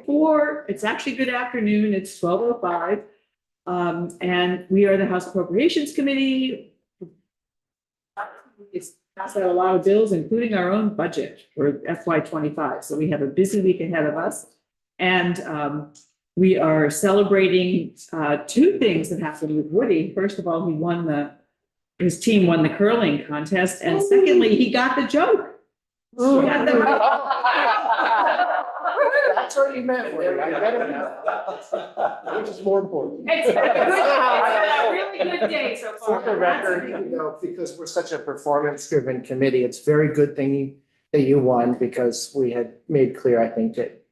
before, it's actually good afternoon, it's 12:05. And we are the House Appropriations Committee. It's passed out a lot of bills, including our own budget for FY25. So we have a busy week ahead of us. And we are celebrating two things that happened with Woody. First of all, his team won the curling contest. And secondly, he got the joke. He got the That's what you meant, Woody. I got it now. Which is more important. It's been a good day. It's been a really good day so far. For the record, you know, because we're such a performance-driven committee, it's very good thing that you won, because we had made clear, I think, that,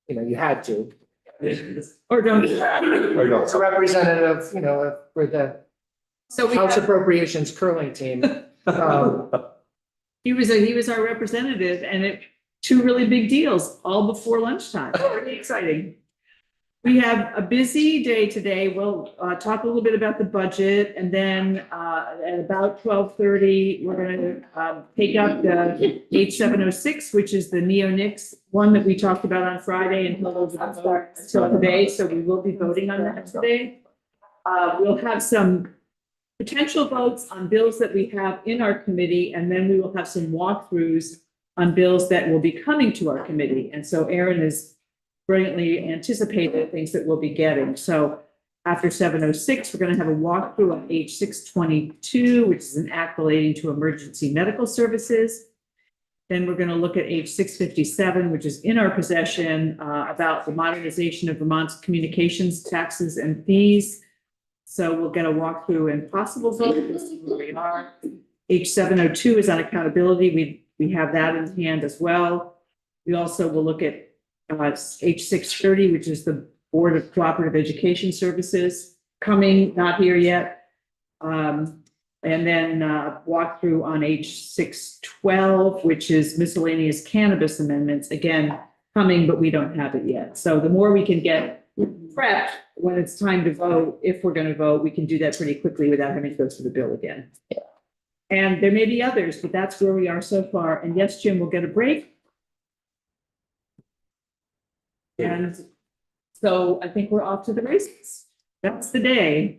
you know, you had to. Or don't. It's a representative, you know, for the So we House have, Appropriations curling team. he was our representative, and two really big deals all before lunchtime. Pretty exciting. We have a busy day today. We'll talk a little bit about the budget, and then at about 12:30, we're going to take up the H706, which is the neonics one that we talked about on Friday until today. So we will be voting on that today. We'll have some potential votes on bills that we have in our committee, and then we will have some walkthroughs on bills that will be coming to our committee. And so Aaron is brilliantly anticipated things that we'll be getting. So after 706, we're going to have a walkthrough on H622, which is an act relating to emergency medical services. Then we're going to look at H657, which is in our possession, about the modernization of Vermont's communications taxes and fees. So we'll get a walkthrough and possible vote. This is where we are. H702 is on accountability. We have that in hand as well. We also will look at H630, which is the Board of Cooperative Education Services, coming, not here yet. And then walk through on H612, which is miscellaneous cannabis amendments, again, coming, but we don't have it yet. So the more we can get prepped when it's time to vote, if we're going to vote, we can do that pretty quickly without having to go through the bill again. Yeah. And there may be others, but that's where we are so far. And yes, Jim, we'll get a break. And so I think we're off to the races. That's the day.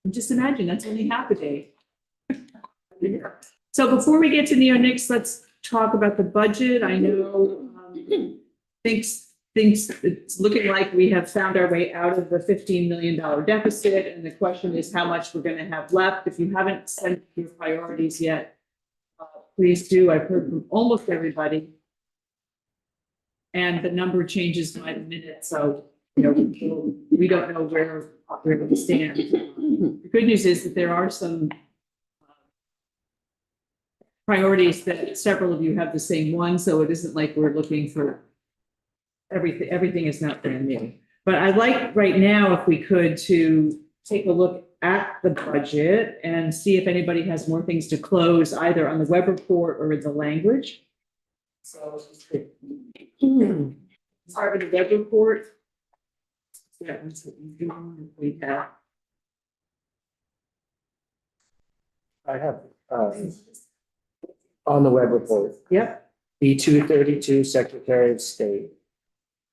And just imagine that's only half a day. So before we get to neonics, let's talk about the budget. I know things it's looking like we have found our way out of the $15 million deficit. And the question is how much we're going to have left. If you haven't sent your priorities yet, please do. I've heard from almost everybody. And the number changes by the minute. So, you know, we don't know where we stand. The good news is that there are some priorities that several of you have the same one. So it isn't like we're looking for everything. Everything is not brand new. But I'd like right now, if we could, to take a look at the budget and see if anybody has more things to close either on the web report or in the language. So start with the web report. Yeah, that's what we have. I have on the web report. Yep. B232, Secretary of State.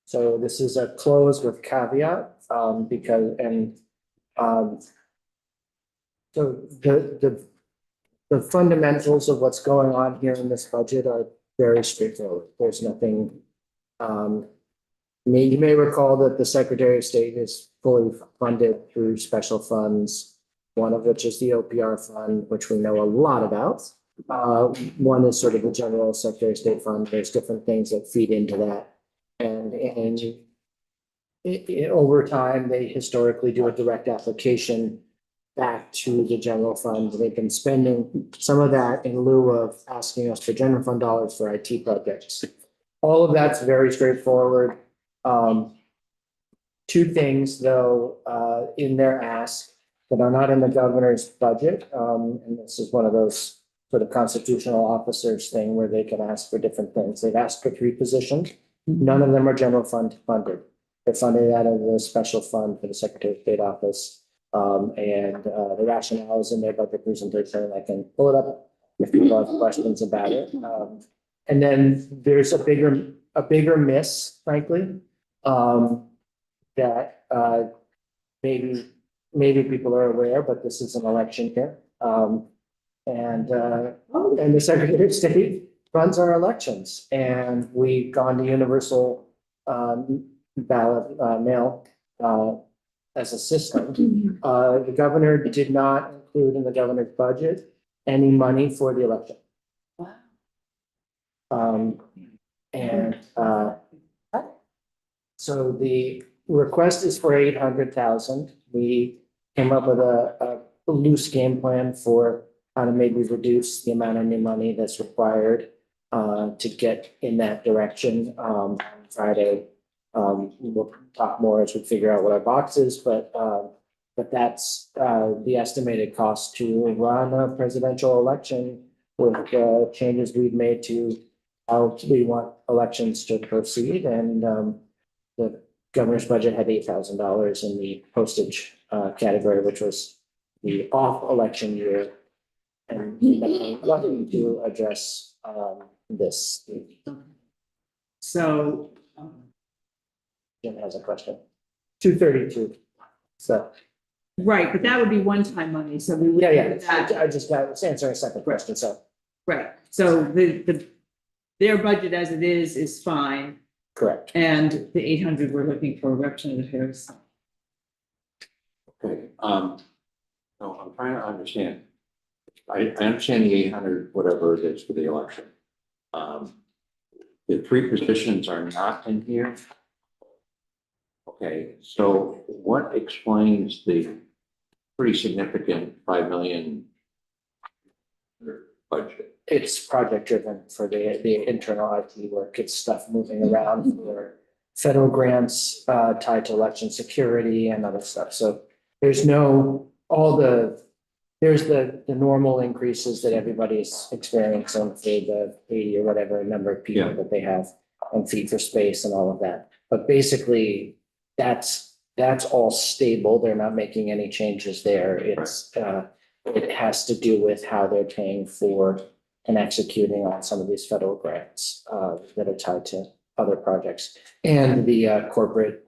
So this is a close with caveat, because, and so the fundamentals of what's going on here in this budget are very straightforward. There's nothing, you may recall that the Secretary of State is fully funded through special funds, one of which is the OPR fund, which we know a lot about. One is sort of the general Secretary of State fund. There's different things that feed into that. And over time, they historically do a direct application back to the general fund. They've been spending some of that in lieu of asking us for general fund dollars for IT projects. All of that's very straightforward. Two things, though, in their ask that are not in the governor's budget, and this is one of those sort of constitutional officers thing where they can ask for different things. They've asked for 3 positions. None of them are general fund funded. They're funded out of the special fund for the Secretary of State office. And the rationale is in their budget presentation. I can pull it up if people have questions about it. And then there's a bigger miss, frankly, that, maybe people are aware, but this is an election year. And the Secretary of State runs our elections, and we've gone to universal, ballot, mail, as a system. The governor did not include in the governor's budget any money for the election. Wow. And, so the request is for 800,000. We came up with a loose game plan for how to maybe reduce the amount of new money that's required to get in that direction. On Friday, we'll talk more as we figure out what our box is, but that's the estimated cost to run a presidential election with the changes we've made to how we want elections to proceed. And the governor's budget had $8,000 in the postage category, which was the off-election year. And looking to address this. So, Jim has a question. 232. So, right, but that would be one-time money, so we would. yeah. that- I just was answering a second question, so. Right, so their budget as it is fine, Correct. and the 800, we're looking for representatives. Okay, no, I'm trying to understand. I understand the 800, whatever it is for the election. The three positions are not in here. Okay, so what explains the pretty significant 5 million budget? It's project driven for the internal IT work. It's stuff moving around for federal grants tied to election security and other stuff. So there's there's the normal increases that everybody's experiencing for the 80 or whatever number of people Yeah. that they have and feed for space and all of that. But basically, that's all stable. They're not making any changes there. It has to do with how they're paying for and executing on some of these federal grants that are tied to other projects and the corporate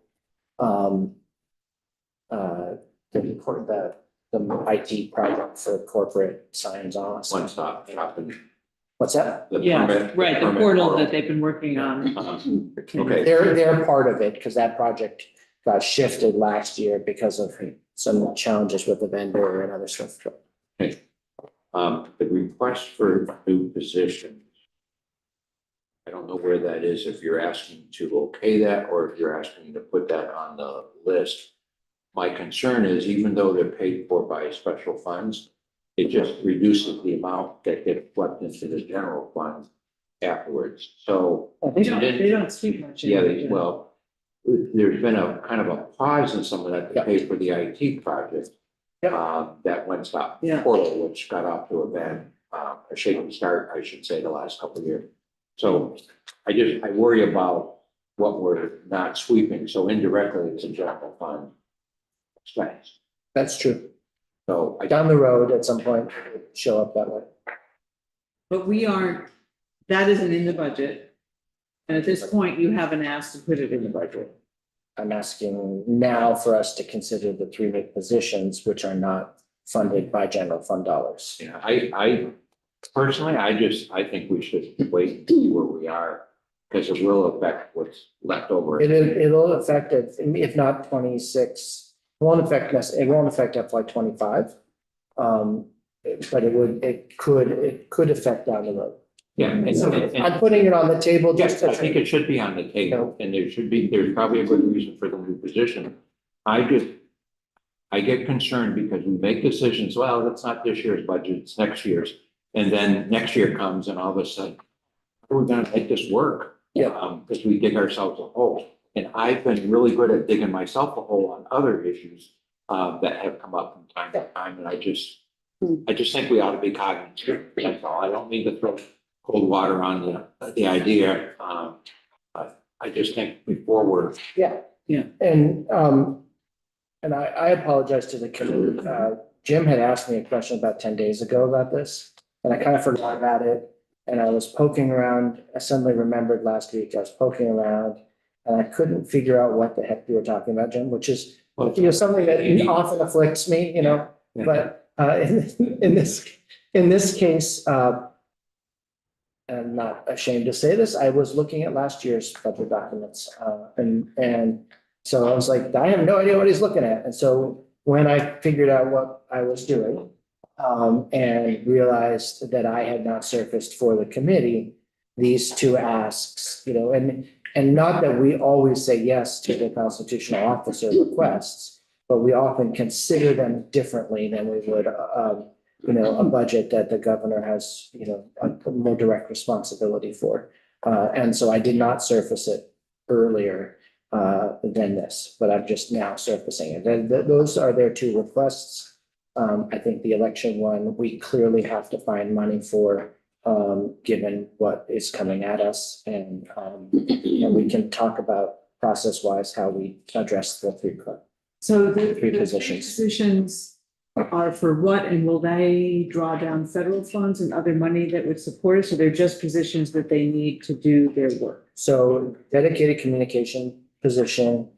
the IT project for corporate signs on. One stop shopping. What's that? The Yeah, permit- right, the permit portal that they've been working on. Okay. They're part of it because that project got shifted last year because of some challenges with the vendor and other stuff. The request for new positions. I don't know where that is, if you're asking to okay that, or if you're asking to put that on the list. My concern is even though they're paid for by special funds, it just reduces the amount that gets plugged into the general fund afterwards. So. They don't speak much. Yeah, well, there's been a kind of a pause in some of that to pay for the IT project. That one stop Yeah. portal, which got off to a shaky start, I should say, the last couple of years. So I worry about what we're not sweeping, so indirectly it's a general fund expense. That's true. So Down the road at some point, it'll show up that way. But we aren't, that isn't in the budget. And at this point, you haven't asked to put it in the budget. I'm asking now for us to consider the three new positions, which are not funded by general fund dollars. yeah, I personally, I think we should wait and see where we are, because it will affect what's left over. It'll affect it, if not 26, it won't affect FY 25. But it could affect down the road. Yeah, and I'm putting it on the table just yes, I think to. it should be on the table, and there's probably a good reason for the new position. I get concerned because we make decisions, well, that's not this year's budget, it's next year's. And then next year comes and all of a sudden, how are we gonna make this work? Yeah. Because we dig ourselves a hole. And I've been really good at digging myself a hole on other issues that have come up from time to time, and I just think we ought to be cognizant. That's all. I don't need to throw cold water on the idea. But I just think before we're. Yeah. And I apologize to the committee. Jim had asked me a question about 10 days ago about this, and I kind of forgot about it. And I was poking around, I suddenly remembered last week, I was poking around and I couldn't figure out what the heck you were talking about, Jim, which is, Well, something that often afflicts me, but, in this case, I'm not ashamed to say this, I was looking at last year's budget documents, and so I was like, I have no idea what he's looking at. And so when I figured out what I was doing, and realized that I had not surfaced for the committee these two asks, and not that we always say yes to the constitutional officer requests, but we often consider them differently than we would, a budget that the governor has, a more direct responsibility for. And so I did not surface it earlier than this, but I'm just now surfacing it. And those are their two requests. I think the election one, we clearly have to find money for, given what is coming at us. And we can talk about process-wise how we address the three. So the Three three positions. positions are for what, and will they draw down federal funds and other money that would support us, or they're just positions that they need to do their work? So dedicated communication position.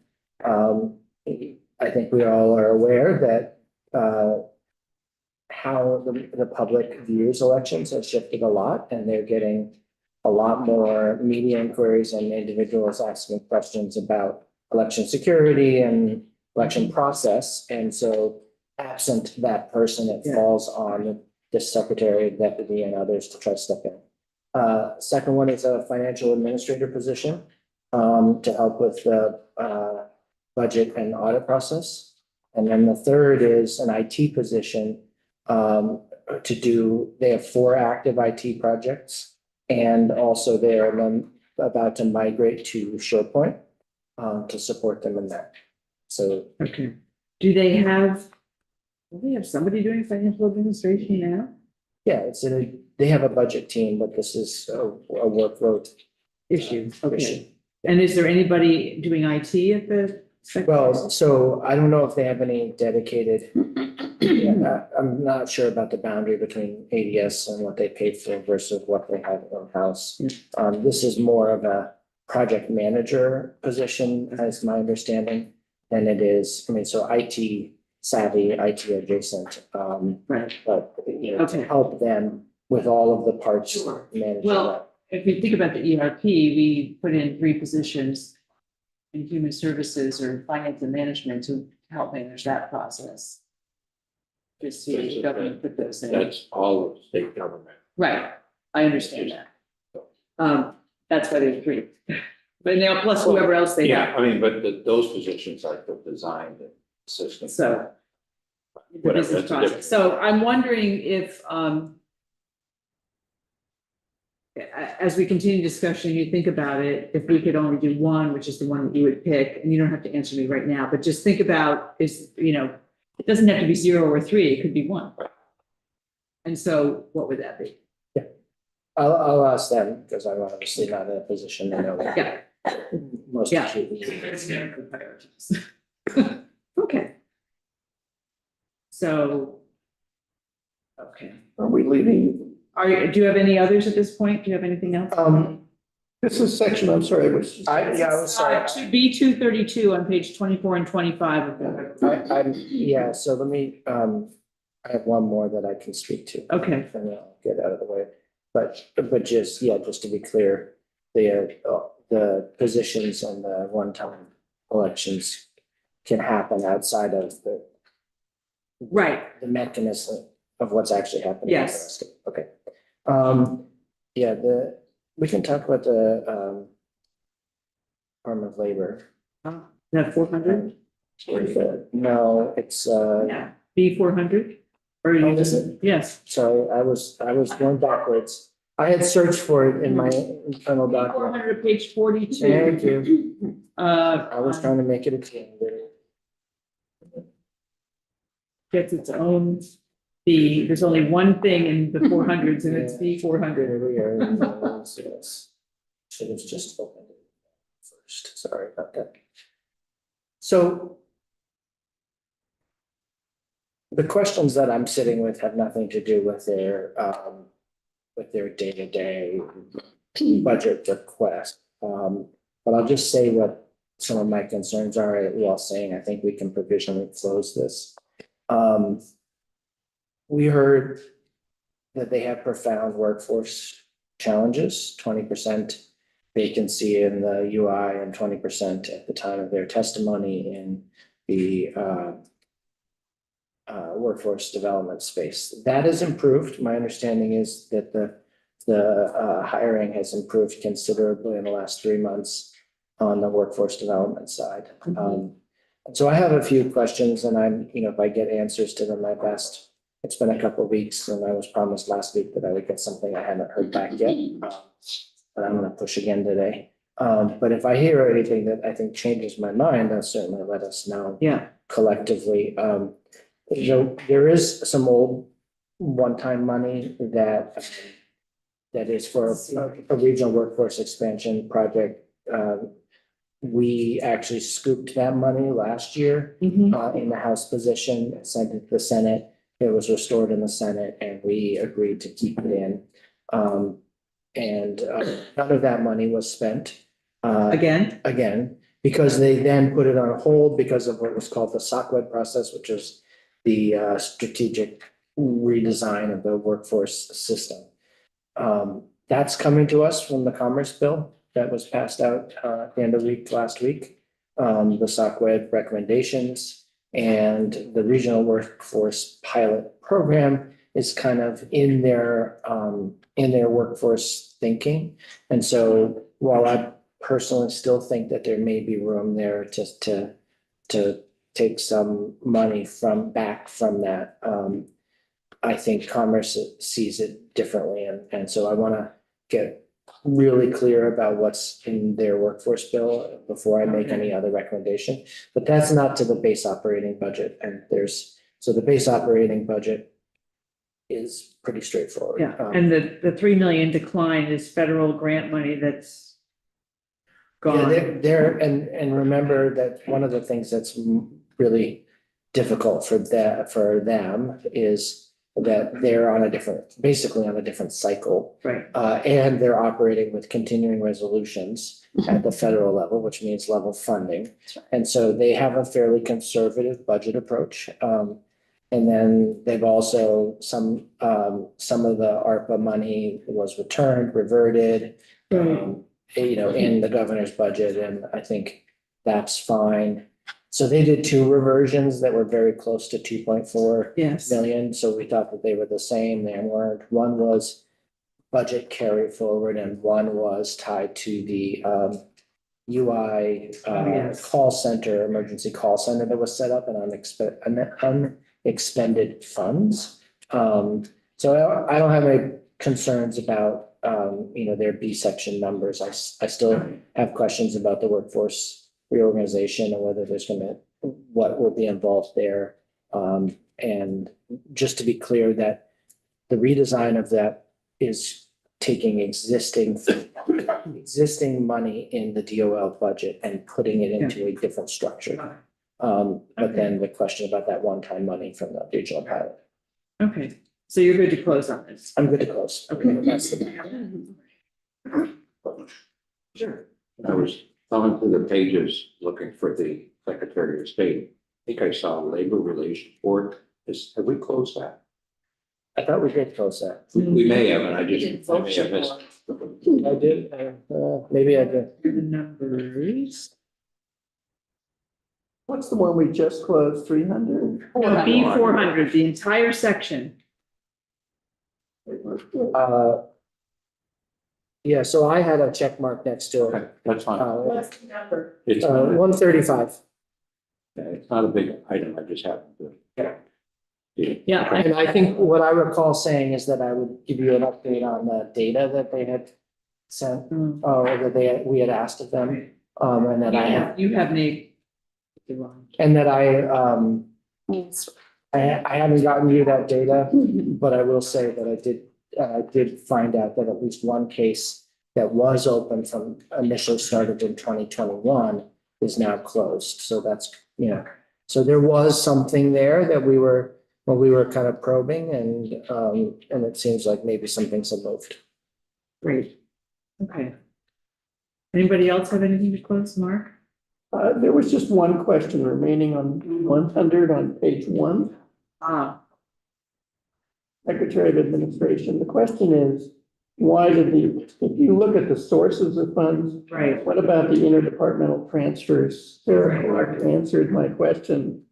I think we all are aware that how the public views elections has shifted a lot, and they're getting a lot more media inquiries and individuals asking questions about election security and election process. And so absent that person, it falls on the secretary, deputy, and others to try to step in. Second one is a financial administrator position to help with the budget and audit process. And then the third is an IT position they have 4 active IT projects, and also they are then about to migrate to SharePoint to support them in that. So Okay. Do they have somebody doing financial administration now? yeah, they have a budget team, but this is a workload Issue, issue. okay. And is there anybody doing IT at the? Well, so I don't know if they have any dedicated, I'm not sure about the boundary between ADS and what they paid for versus what they have in-house. This is more of a project manager position, as my understanding, than it is, so IT savvy, IT adjacent, Right. but, to Okay. help them with all of the parts. Sure. managing Well, that. if we think about the ERP, we put in 3 positions in human services or finance and management to help manage that process. Just see the government put those in. That's all of state government. Right, I understand that. That's why there's 3. But now plus whoever else they have, Yeah, but those positions are for design and system. so. The Whatever, business that's a process. different- So I'm wondering if, as we continue discussion, you think about it, if we could only do one, which is the one that you would pick, and you don't have to answer me right now, but just think about it doesn't have to be 0 or 3, it could be 1. And so what would that be? I'll ask them, because I'm obviously not in a position to know. Yeah. Most Yeah. achievements. Okay. So. Okay. Are we leaving? Do you have any others at this point? Do you have anything else? This is section, I'm sorry, which. I was sorry. To B 232 on page 24 and 25 of the. So let me, I have one more that I can speak to. Okay. And I'll get out of the way, but just to be clear, the positions and the one-time elections can happen outside of Right. the mechanism of what's actually happening. Yes. Okay. We can talk about the Department of Labor. That 400? No, it's Yeah. B 400? Or you is it? Yes. So I was going backwards. I had searched for it in my internal B document. 400, page 42. Thank you. I was Uh, trying to make it a standard. gets its own B. There's only one thing in the 400s and it's B 400. Here we are. Yes. Should have just opened it first. Sorry about that. So the questions that I'm sitting with have nothing to do with their day-to-day budget request. But I'll just say what some of my concerns are while saying I think we can provisionally close this. We heard that they have profound workforce challenges, 20% vacancy in the UI and 20% at the time of their testimony in the workforce development space. That has improved. My understanding is that the hiring has improved considerably in the last 3 months on the workforce development side. So I have a few questions and I'm, if I get answers to them, my best. It's been a couple of weeks and I was promised last week that I would get something. I haven't heard back yet. But I'm gonna push again today. But if I hear anything that I think changes my mind, I'll certainly let us know. Yeah. Collectively. There is some old one-time money that is for a regional workforce expansion project. We actually scooped that money last year in the House position, sent it to the Senate. It was restored in the Senate and we agreed to keep it in. And none of that money was spent. Again, because they then put it on hold because of what was called the SOCWED process, which is the strategic redesign of the workforce system. That's coming to us from the Commerce Bill that was passed out at the end of the week last week. The SOCWED recommendations and the regional workforce pilot program is kind of in their workforce thinking. And so while I personally still think that there may be room there to take some money back from that, I think Commerce sees it differently. And so I want to get really clear about what's in their workforce bill before I make any other recommendation. But that's not to the base operating budget. And so the base operating budget is pretty straightforward. Yeah, and the 3 million decline is federal grant money that's gone. Yeah, and remember that one of the things that's really difficult for them is that they're basically on a different cycle. Right. And they're operating with continuing resolutions at the federal level, which means level funding. And so they have a fairly conservative budget approach. And then they've also, some of the ARPA money was reverted, in the governor's budget, and I think that's fine. So they did 2 reversions that were very close to 2.4 million, so we thought that they were the same, they weren't. One was budget carry forward and one was tied to the UI call center, emergency call center that was set up and unexpended funds. So I don't have any concerns about their B section numbers. I still have questions about the workforce reorganization and whether what will be involved there. And just to be clear that the redesign of that is taking existing money in the DOL budget and putting it into a different structure. But then the question about that one-time money from the regional pilot. Okay, so you're good to close on this. I'm good to close. Okay. That's the. Sure. I was thumbing through the pages looking for the Secretary of State. I think I saw Labor Relations Board. Have we closed that? I thought we did close that. We may have, and I may have missed. I did, maybe I did. The numbers. What's the one we just closed, 300? No, B 400, the entire section. Yeah, so I had a check mark next to Okay, it. that's fine. What's the number? It's not, 135. it's not a big item. I just happened to. Yeah. And I think what I recall saying is that I would give you an update on the data that they had sent, or that we had asked of them. And that You have me. and that I haven't gotten you that data, but I will say that I did find out that at least one case that was open from initially started in 2021 is now closed. So that's, so there was something there that we were kind of probing and it seems like maybe some things have moved. Great. Okay. Anybody else have anything to close, Mark? There was just one question remaining on 100 on page 1, Secretary of Administration. The question is, why did if you look at the sources of funds, Right. what about the interdepartmental transfers? Sarah Clark answered my question.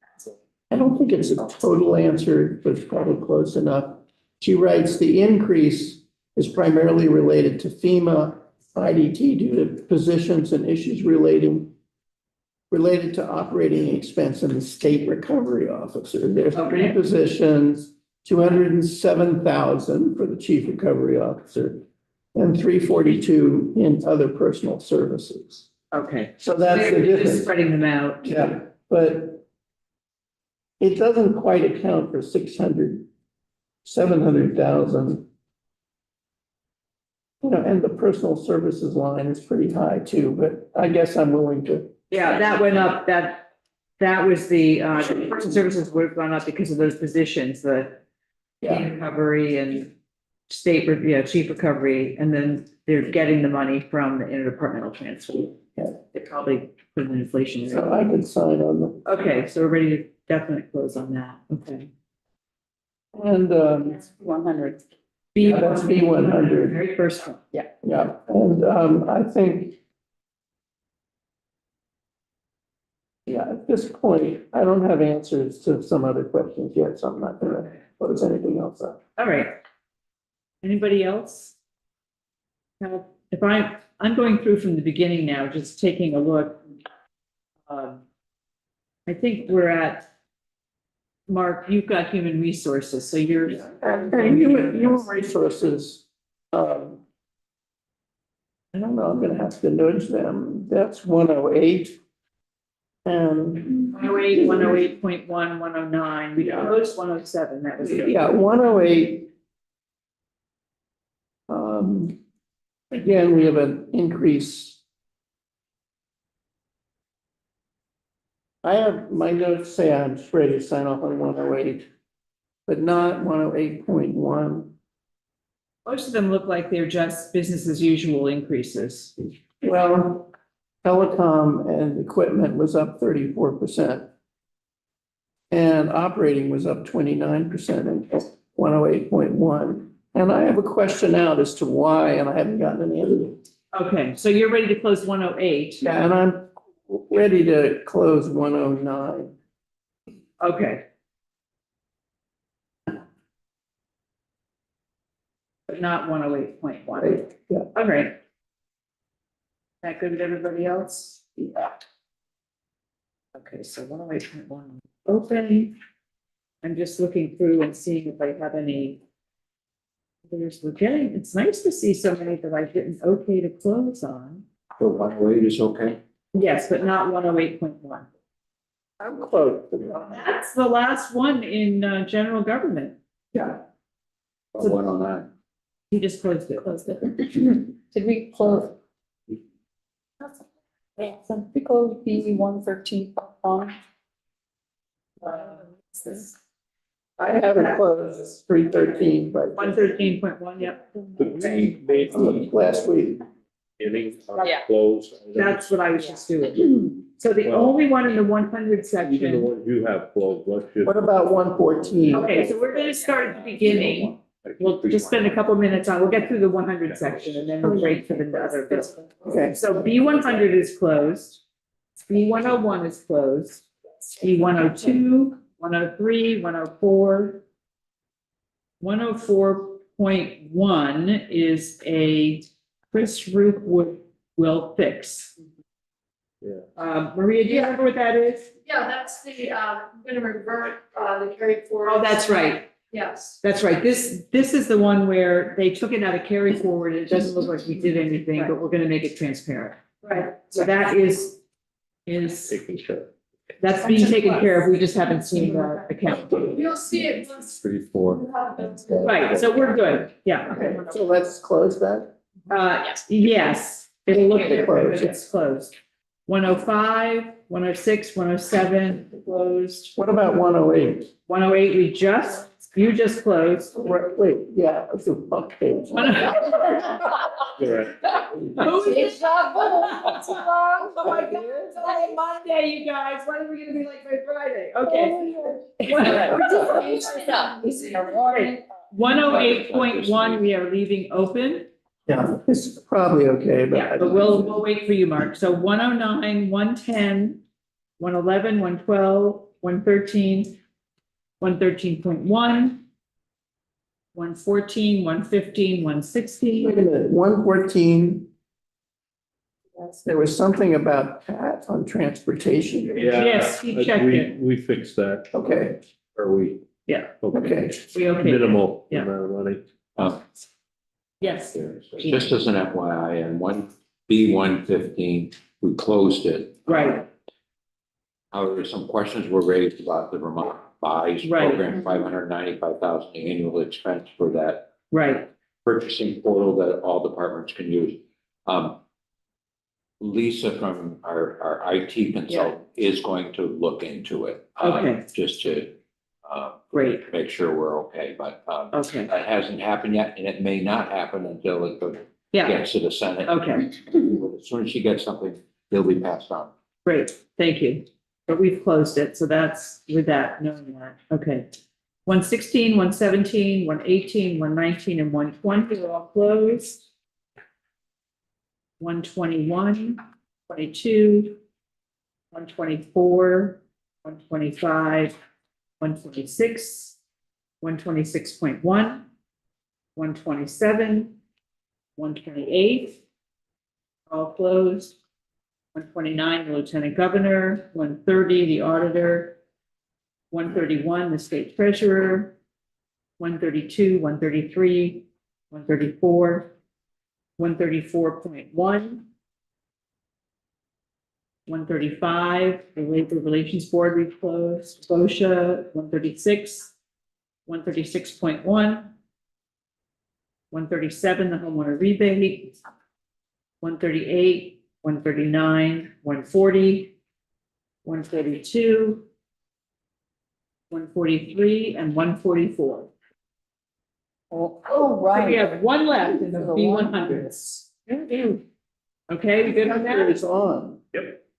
I don't think it's a total answer, but it's probably close enough. She writes, the increase is primarily related to FEMA IDT due to positions and issues related to operating expense in the state recovery officer. There's 3 positions, 207,000 for the chief recovery officer and 342 in other personal services. Okay. So that's the Maybe just difference. spreading them out. Yeah, but it doesn't quite account for 700,000. You know, and the personal services line is pretty high too, but I guess I'm willing to. Yeah, that went up, that was the personal services would have gone up because of those positions, the Yeah, recovery and state, chief recovery, and then they're getting the money from the interdepartmental transfer. Yeah. They probably put an inflation. so I could sign on them. Okay, so we're ready to definitely close on that, okay. And, 100. that's B100. Very first one. Yeah, and, I think. Yeah, at this point, I don't have answers to some other questions yet, so I'm not gonna close anything else up. All right. Anybody else? Now, if I'm going through from the beginning now, just taking a look. I think we're at, Mark, you've got human resources, so you're. And human resources, I don't know, I'm gonna have to nudge them. That's 108. And 108, 108.1, 109, we closed 107, that was good. yeah, 108. Again, we have an increase. I have my notes say I'm just ready to sign off on 108, but not 108.1. Most of them look like they're just business as usual increases. Well, telecom and equipment was up 34%. And operating was up 29% in 108.1. And I have a question out as to why, and I haven't gotten an answer. Okay, so you're ready to close 108. Yeah, and I'm ready to close 109. Okay. But not 108.1. Right, yeah. All right. That good with everybody else? Yeah. Okay, so 108.1 open. I'm just looking through and seeing if I have any. We're getting, it's nice to see so many that I didn't okay to close on. So 108 is okay? Yes, but not 108.1. I'm close. That's the last one in general government. Yeah. Or 109? He just closed it. Did we close? Yeah, so we closed B 113 on. I haven't closed, it's 313, but 113.1, yep. last week. Yeah. Close. That's what I was just doing. So the only one in the 100 Even the section. ones you have closed, let's just. What about 114? Okay, so we're gonna start at the beginning. We'll just spend a couple minutes on, we'll get through the 100 section and then we'll break for the other bits. Okay, So B100 is closed. B101 is closed. B102, 103, 104. 104.1 is a Chris Rookwood will fix. Yeah. Maria, do you remember what that is? Yeah, that's the, I'm gonna revert, the carry forward. Oh, that's right. Yes. That's right. This is the one where they took it out of carry forward. It doesn't look like we did anything, but we're gonna make it transparent. Right. So that is, Taking care. that's being taken care of. We just haven't seen the account. You'll see it once. 3, 4. you have it. Right, so we're good. Yeah. okay, so let's close that. Yes, it'll look Okay, different, but closed. it's closed. 105, 106, 107 closed. What about 108? 108, you just closed. Wait, yeah, that's a fuck page. 108 Who is Oh my God, it's only Monday, you guys. When are we gonna be like by Friday? Okay. 108.1, we are leaving open. Yeah, this is probably okay, but. Yeah, but we'll wait for you, Mark. So 109, 110, 111, 112, 113, 113.1, 114, 115, 116. Wait a minute, 114. There was something about Pat on transportation. Yeah. Yes, he checked it. We fixed that, Okay, or we. Yeah. okay. We okay? Minimal Yeah. amount of money. Yes. Just as an FYI, and 1B115, we closed it. Right. However, some questions were raised about the Vermont buys Right. program, 595,000 annual expense for that Right. purchasing portal that all departments can use. Lisa from our IT consultant is going to look into it. Okay. Just to Great. make sure we're okay, but Okay. that hasn't happened yet, and it may not happen until it Yeah. gets to the Senate. Okay. As soon as she gets something, it'll be passed on. Great. Thank you. But we've closed it. So that's with that, knowing that. Okay. 116, 117, 118, 119, and 120 are all closed. 121, 22, 124, 125, 126, 126.1, 127, 128, all closed. 129, the Lieutenant Governor, 130, the Auditor, 131, the State Treasurer, 132, 133, 134, 134.1, 135, the Labor Relations Board we closed, BOSHA, 136, 136.1, 137, the homeowner rebate, 138, 139, 140, 142, 143, and 144. Oh, So we right. have one left in the B100s. Okay, we good on that? It's on.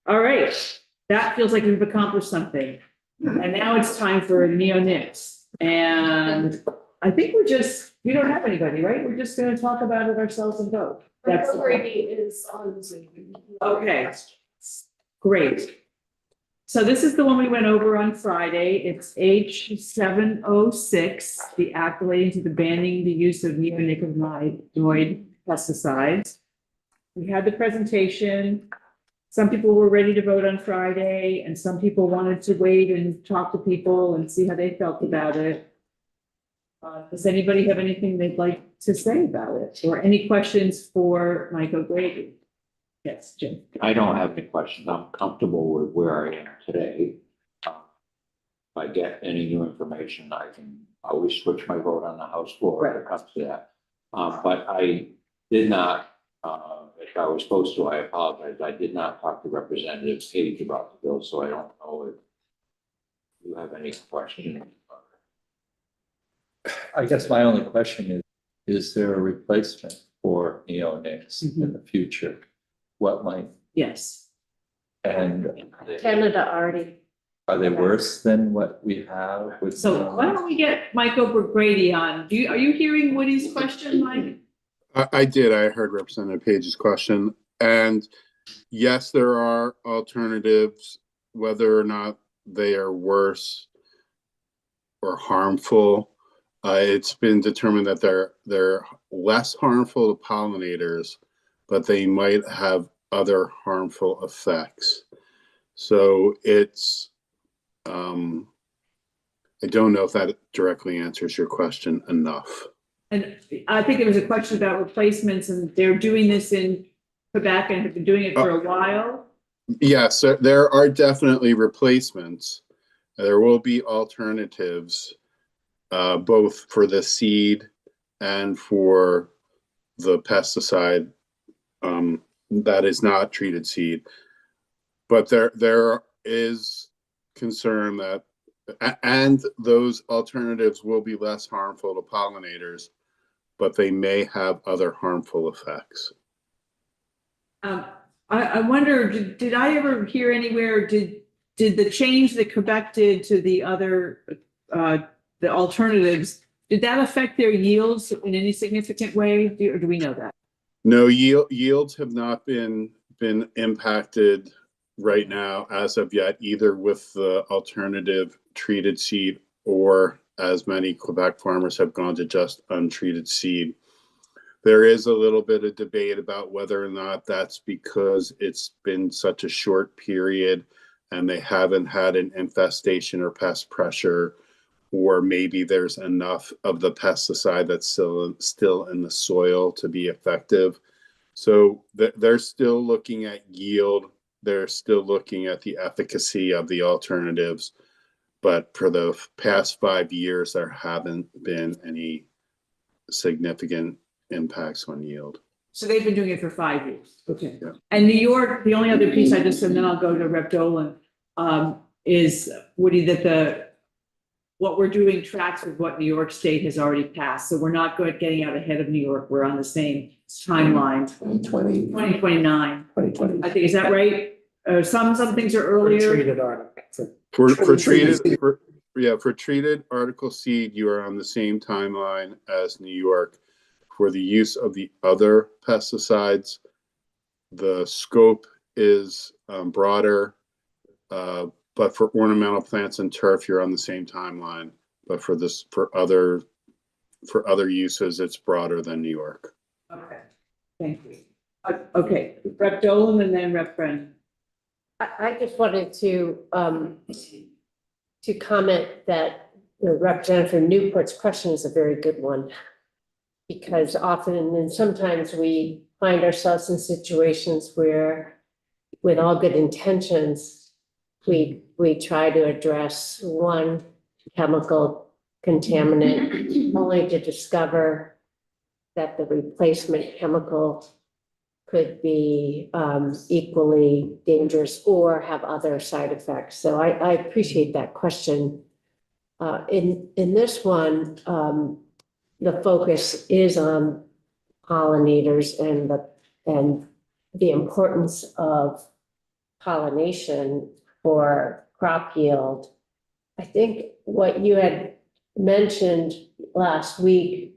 All right, that feels like we've accomplished something. And now it's time for neo-nix. And I think we don't have anybody, right? We're just gonna talk about it ourselves and vote. That's Appropriating is on Zoom. Okay. Great. So this is the one we went over on Friday. It's H706, the act relating to the banning the use of neonicotinoid pesticides. We had the presentation. Some people were ready to vote on Friday, and some people wanted to wait and talk to people and see how they felt about it. Does anybody have anything they'd like to say about it, or any questions for Mike O'Grady? Yes, Jim. I don't have any questions. I'm comfortable with where I am today. If I get any new information, I can always switch my vote on the House floor if it comes to that. But I did not, if I was supposed to, I apologize. I did not talk to Representative Page about the bill, so I don't know if you have any questions. I guess my only question is there a replacement for neonics in the future? What might, Yes. and Canada already. are they worse than what we have with? So why don't we get Mike O'Grady on? Are you hearing Woody's question, Mike? I did. I heard Representative Page's question. And yes, there are alternatives, whether or not they are worse or harmful. It's been determined that they're less harmful to pollinators, but they might have other harmful effects. So it's, I don't know if that directly answers your question enough. And I think there was a question about replacements, and they're doing this in Quebec and have been doing it for a while. Yes, there are definitely replacements. There will be alternatives, both for the seed and for the pesticide that is not treated seed. But there is concern that, and those alternatives will be less harmful to pollinators, but they may have other harmful effects. I wonder, did I ever hear anywhere, did the change that Quebec did to the other, the alternatives, did that affect their yields in any significant way? Or do we know that? No, yields have not been impacted right now as of yet, either with the alternative treated seed or as many Quebec farmers have gone to just untreated seed. There is a little bit of debate about whether or not that's because it's been such a short period and they haven't had an infestation or pest pressure, or maybe there's enough of the pesticide that's still in the soil to be effective. So they're still looking at yield. They're still looking at the efficacy of the alternatives. But for the past 5 years, there haven't been any significant impacts on yield. So they've been doing it for 5 years. Okay. Yeah. And New York, the only other piece I just, and then I'll go to Rep. Dolan, is, Woody, that what we're doing tracks with what New York State has already passed. So we're not getting out ahead of New York. We're on the same timeline, 2020, 2029. 2020. I think, is that right? Some things are earlier. Treated article. For treated article seed, you are on the same timeline as New York. For the use of the other pesticides, the scope is broader, but for ornamental plants and turf, you're on the same timeline. But for other uses, it's broader than New York. Okay, thank you. Okay, Rep. Dolan and then Rep. Brennan. I just wanted to comment that the Representative from Newport's question is a very good one. Because often and sometimes we find ourselves in situations where, with all good intentions, we try to address one chemical contaminant only to discover that the replacement chemical could be equally dangerous or have other side effects. So I appreciate that question. In this one, the focus is on pollinators and the importance of pollination for crop yield. I think what you had mentioned last week,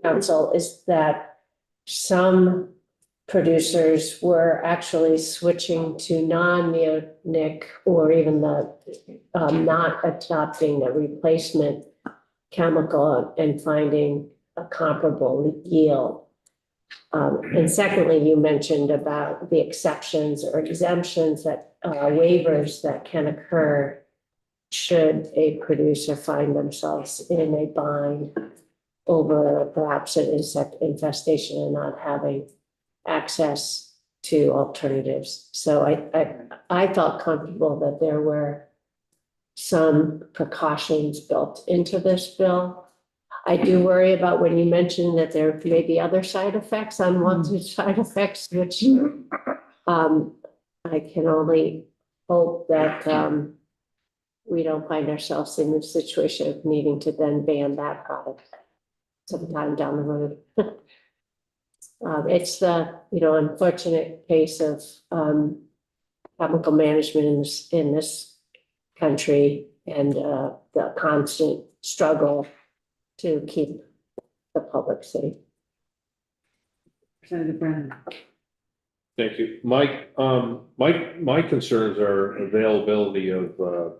Council, is that some producers were actually switching to non-neonic or even not adopting the replacement chemical and finding a comparable yield. And secondly, you mentioned about the exceptions or exemptions that waivers that can occur should a producer find themselves in a bind over perhaps an insect infestation and not having access to alternatives. So I felt comfortable that there were some precautions built into this bill. I do worry about when you mentioned that there may be other side effects, unwanted side effects, which I can only hope that we don't find ourselves in the situation of needing to then ban that product sometime down the road. It's the unfortunate case of chemical management in this country and the constant struggle to keep the public safe. Representative Brennan. Thank you. Mike, my concerns are availability of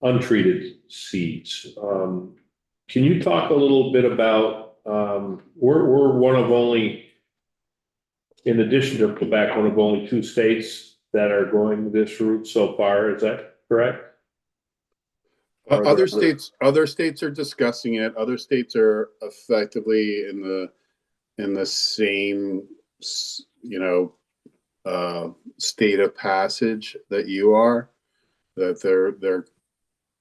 untreated seeds. Can you talk a little bit about, we're one of only, in addition to Quebec, one of only 2 states that are going this route so far, is that correct? Other states are discussing it. Other states are effectively in the same, state of passage that you are. That their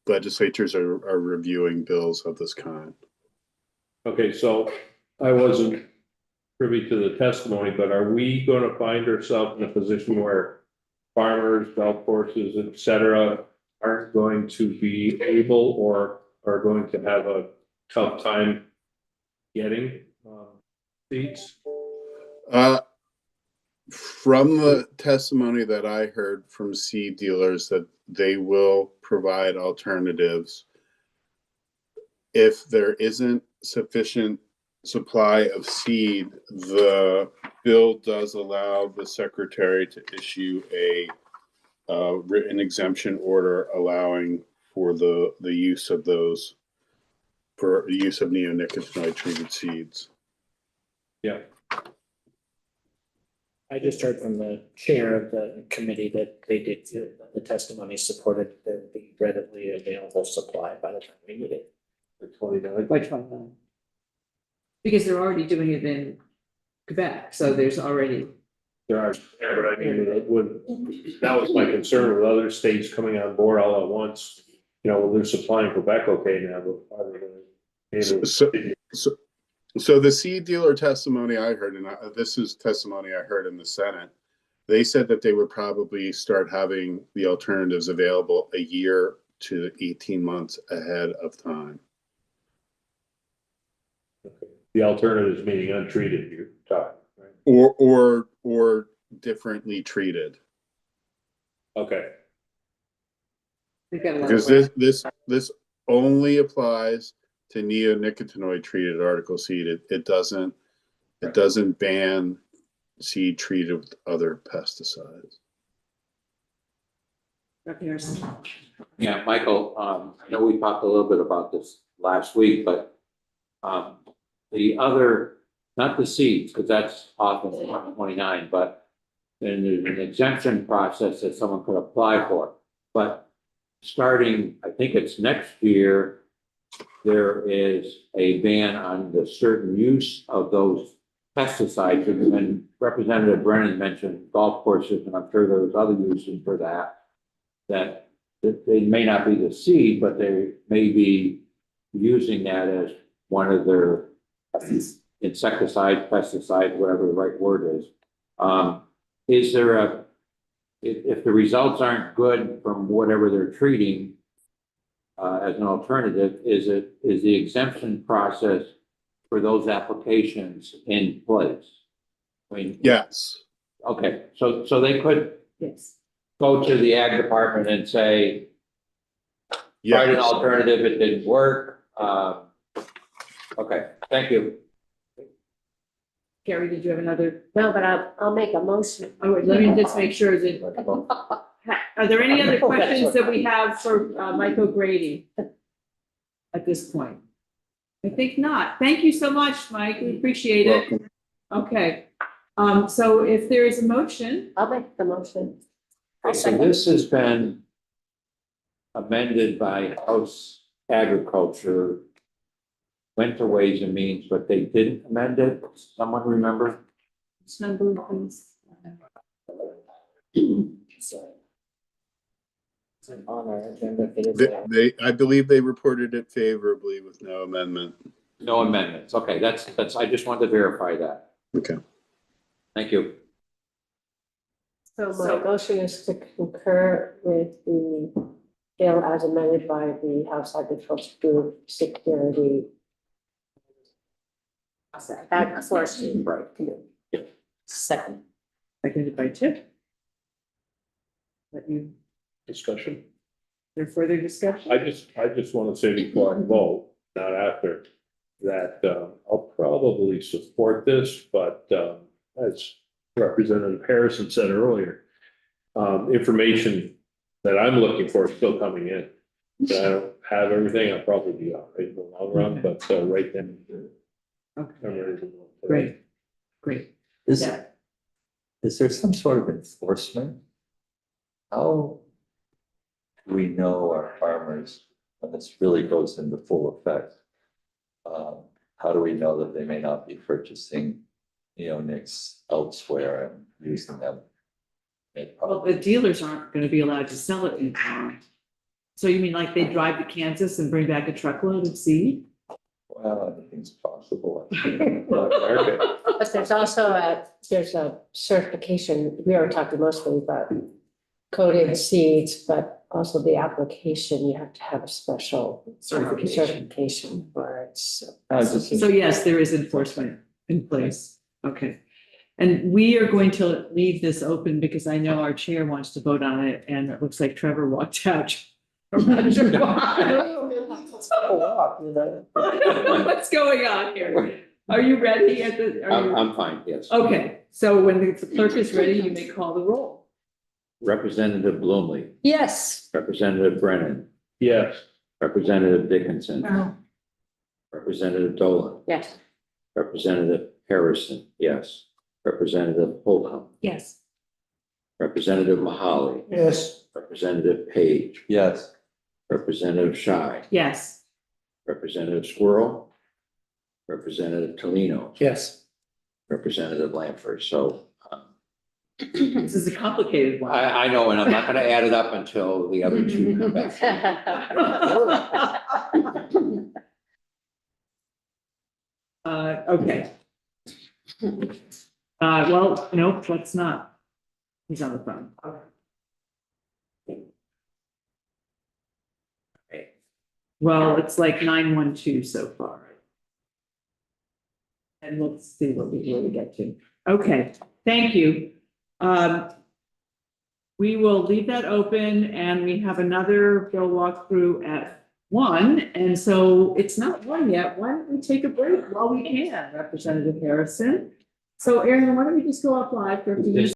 legislatures are reviewing bills of this kind. Okay, so I wasn't privy to the testimony, but are we going to find ourselves in a position where farmers, golf courses, et cetera, aren't going to be able or are going to have a tough time getting seeds? From the testimony that I heard from seed dealers that they will provide alternatives. If there isn't sufficient supply of seed, the bill does allow the secretary to issue a written exemption order allowing for the use of those, for the use of neonicotinoid treated seeds. Yeah, I just heard from the chair of the committee that they did feel that the testimony supported the readily available supply by the time we need it. By 29. Because they're already doing it in Quebec, so there's already. there are, but I mean, that was my concern with other states coming on board all at once. You know, they're supplying Quebec okay now, but are they gonna- So the seed dealer testimony I heard, and this is testimony I heard in the Senate, they said that they would probably start having the alternatives available a year to 18 months ahead of time. the alternatives meaning untreated, you're talking, right? Or differently treated. Okay, They've got a lot of Because work. this only applies to neonicotinoid treated article seed. It doesn't ban seed treated with other pesticides. Dr. Harrison. Yeah, Michael, I know we talked a little bit about this last week, but the other, not the seeds, because that's often 29, but then there's an exemption process that someone could apply for. But starting, I think it's next year, there is a ban on the certain use of those pesticides. And Representative Brennan mentioned golf courses, and I'm sure there was other uses for that, that they may not be the seed, but they may be using that as one of their insecticides, pesticides, whatever the right word is. Is there if the results aren't good from whatever they're treating as an alternative, is the exemption process for those applications in place? I mean, Yes. okay, so they could Yes. go to the ag department and say, tried an Yes. alternative, it didn't work. Okay, thank you. Carrie, did you have another? No, but I'll make a motion. Oh, wait, let me just make sure that, are there any other questions that we have for Mike O'Grady at this point? I think not. Thank you so much, Mike. We appreciate it. Welcome. Okay. So if there is a motion, I'll make the motion. So this has been amended by House Agriculture, went to Ways and Means, but they didn't amend it. Someone remember? it's number, please. On our agenda for this. I believe they reported it favorably with no amendment. No amendments. Okay, that's, I just wanted to verify that. Okay. Thank you. So my motion is to concur with the bill as amended by the House Agriculture Food Security. Agriculture. Right. Second. Seconded by Chip. Let you, discussion. there further discussion? I just want to say before I vote, not after, that I'll probably support this, but as Representative Harrison said earlier, information that I'm looking for is still coming in. I don't have everything, I'll probably be all right in the long run, but right then. Okay, I'm ready to vote. great, great. Is, Yeah. is there some sort of enforcement? How do we know our farmers when this really goes into full effect? How do we know that they may not be purchasing neonics elsewhere and using them? Well, the dealers aren't gonna be allowed to sell it anymore. So you mean like they drive to Kansas and bring back a truckload of seed? Well, anything's possible. But there's also there's a certification, we are talking mostly about coated seeds, but also the application, you have to have a special certification for it, so. So yes, there is enforcement in place. Okay. And we are going to leave this open because I know our chair wants to vote on it and it looks like Trevor walked out. I'm not sure why. What's going on here? Are you ready at the? are you- I'm fine, yes. Okay, so when the clerk is ready, you may call the roll. Representative Bloomley, Yes. Representative Brennan, Yes. Representative Dickinson, No. Representative Dolan, Yes. Representative Harrison, yes. Representative Holcomb, Yes. Representative Mahaly, Yes. Representative Page, Yes, Representative Shy, Yes. Representative Squirrel, Representative Tolino, Yes. Representative Lanford. So This is a complicated one. I know, and I'm not gonna add it up until the other two come back. Okay. Well, no, let's not. He's on the phone. Okay. Well, it's like 912 so far. And let's see what we really get to. Okay, thank you. We will leave that open and we have another bill walkthrough at 1. And so it's not 1 yet. Why don't we take a break while we can, Representative Harrison? So Aaron, why don't we just go up live for a few minutes?